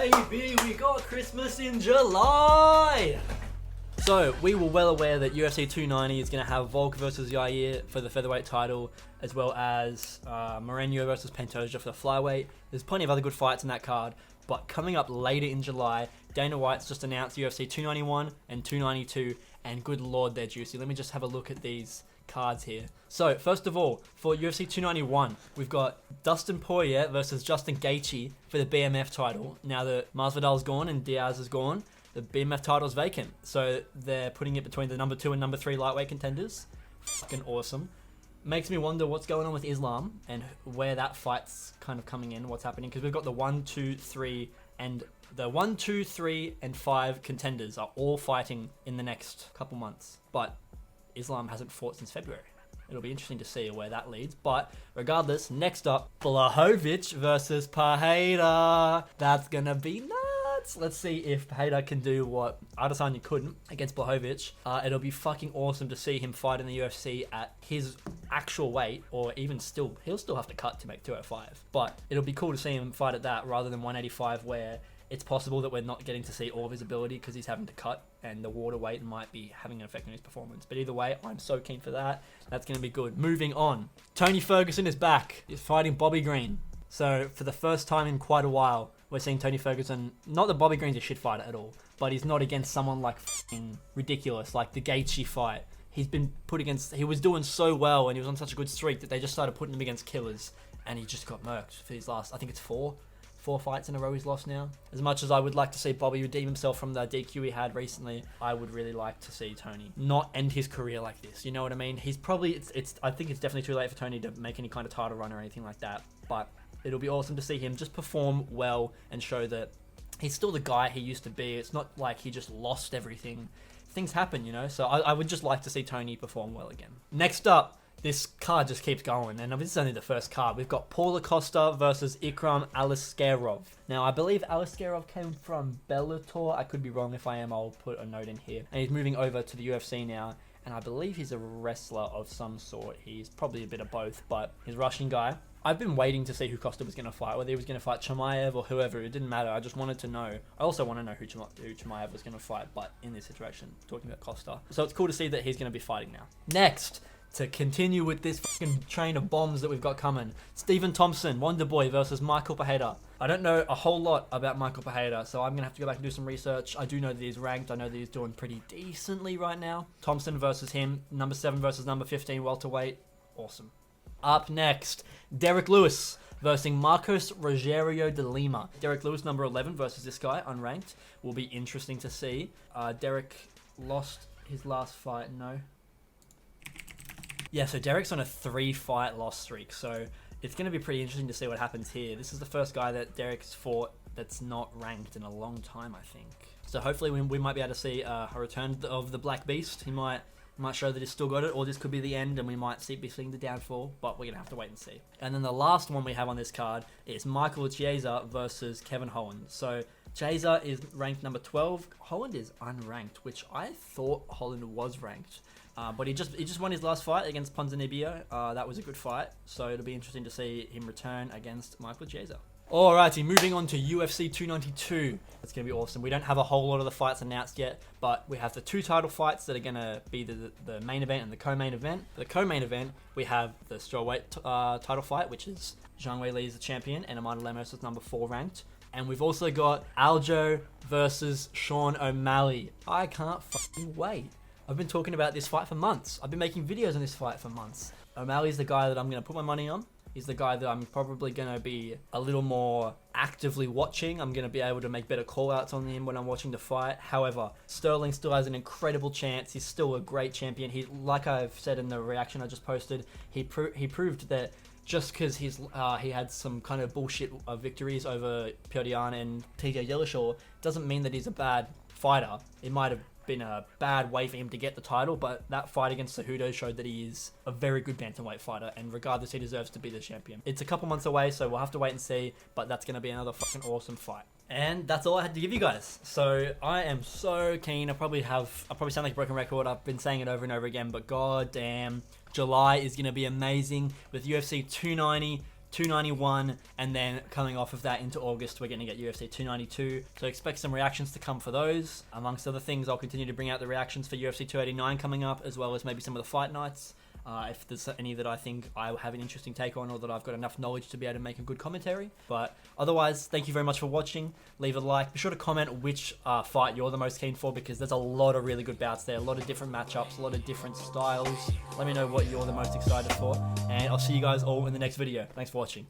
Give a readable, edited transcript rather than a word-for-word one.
Baby, we got Christmas in July! So, we were well aware that UFC 290 is going to have Volk versus Yair for the featherweight title, as well as Moreno versus Pantoja for the flyweight. There's plenty of other good fights in that card, but coming up later in July, Dana White's just announced UFC 291 and 292, and good lord, they're juicy. Let me just have a look at these cards here. So, first of all, for UFC 291, we've got Dustin Poirier versus Justin Gaethje for the BMF title. Now that Masvidal's gone and Diaz is gone, the BMF title's vacant. So they're putting it between the number 2 and number 3 lightweight contenders. Fucking awesome. Makes me wonder what's going on with Islam and where that fight's kind of coming in, what's happening. Because we've got the 1, 2, 3, and the 1, 2, 3, and 5 contenders are all fighting in the next couple months. But Islam hasn't fought since February. It'll be interesting to see where that leads. But regardless, next up, Blachowicz versus Pereira. That's going to be nuts. Let's see if Pereira can do what Adesanya couldn't against Blachowicz. It'll be fucking awesome to see him fight in the UFC at his actual weight, or even still, he'll still have to cut to make 205. But it'll be cool to see him fight at that rather than 185, where it's possible that we're not getting to see all of his ability because he's having to cut and the water weight might be having an effect on his performance. But either way, I'm so keen for that. That's going to be good. Moving on. Tony Ferguson is back. He's fighting Bobby Green. So for the first time in quite a while, we're seeing Tony Ferguson, not that Bobby Green's a shit fighter at all, but he's not against someone like f***ing ridiculous, like the Gaethje fight. He's been put against, he was doing so well and he was on such a good streak that they just started putting him against killers and he just got murked for his last, I think it's four fights in a row he's lost now. As much as I would like to see Bobby redeem himself from the DQ he had recently, I would really like to see Tony not end his career like this. You know what I mean? He's probably, I think it's definitely too late for Tony to make any kind of title run or anything like that, but it'll be awesome to see him just perform well and show that he's still the guy he used to be. It's not like he just lost everything. Things happen, you know? So I would just like to see Tony perform well again. Next up, this card just keeps going, and this is only the first card. We've got Paul Acosta versus Ikram Aliskerov. Now, I believe Aliskerov came from Bellator. I could be wrong. If I am, I'll put a note in here. And he's moving over to the UFC now, and I believe he's a wrestler of some sort. He's probably a bit of both, but he's a Russian guy. I've been waiting to see who Costa was going to fight, whether he was going to fight Chimaev or whoever. It didn't matter. I just wanted to know. I also want to know who Chimaev was going to fight, but in this situation, talking about Costa. So it's cool to see that he's going to be fighting now. Next, to continue with this fucking train of bombs that we've got coming, Stephen Thompson, Wonderboy versus Michael Pereira. I don't know a whole lot about Michael Pereira, so I'm going to have to go back and do some research. I do know that he's ranked. I know that he's doing pretty decently right now. Thompson versus him, number 7 versus number 15 welterweight. Awesome. Up next, Derek Lewis versus Marcos Rogerio de Lima. Derek Lewis, number 11, versus this guy, unranked. Will be interesting to see. Derek lost his last fight, no. Yeah, so Derek's on a 3-fight loss streak, so it's going to be pretty interesting to see what happens here. This is the first guy that Derek's fought that's not ranked in a long time, I think. So hopefully we might be able to see a return of the Black Beast. He might show that he's still got it, or this could be the end and we might be seeing the downfall, but we're going to have to wait and see. And then the last one we have on this card is Michael Chiesa versus Kevin Holland. So Chiesa is ranked number 12. Holland is unranked, which I thought Holland was ranked. But he just won his last fight against Ponzinibbio. That was a good fight, so it'll be interesting to see him return against Michael Chiesa. Alrighty, moving on to UFC 292. It's going to be awesome. We don't have a whole lot of the fights announced yet, but we have the 2 title fights that are going to be the main event and the co-main event. For the co-main event, we have the strawweight title fight, which is Zhang Weili is the champion and Amanda Lemos is number 4 ranked. And we've also got Aljo versus Sean O'Malley. I can't fucking wait. I've been talking about this fight for months. I've been making videos on this fight for months. O'Malley's the guy that I'm going to put my money on. He's the guy that I'm probably going to be a little more actively watching. I'm going to be able to make better call-outs on him when I'm watching the fight. However, Sterling still has an incredible chance. He's still a great champion. He, like I've said in the reaction I just posted, he proved that just because he had some kind of bullshit victories over Piotr Jan and TJ Dillashaw doesn't mean that he's a bad fighter. It might have been a bad way for him to get the title, but that fight against Cejudo showed that he is a very good bantamweight fighter, and regardless, he deserves to be the champion. It's a couple months away, so we'll have to wait and see, but that's going to be another fucking awesome fight. And that's all I had to give you guys. So I am so keen. I'll probably sound like a broken record. I've been saying it over and over again, but god damn, July is going to be amazing with UFC 290, 291, and then coming off of that into August, we're going to get UFC 292. So expect some reactions to come for those. Amongst other things, I'll continue to bring out the reactions for UFC 289 coming up, as well as maybe some of the fight nights. If there's any that I think I have an interesting take on, or that I've got enough knowledge to be able to make a good commentary. But otherwise, thank you very much for watching. Leave a like. Be sure to comment which fight you're the most keen for, because there's a lot of really good bouts there, a lot of different matchups, a lot of different styles. Let me know what you're the most excited for, and I'll see you guys all in the next video. Thanks for watching.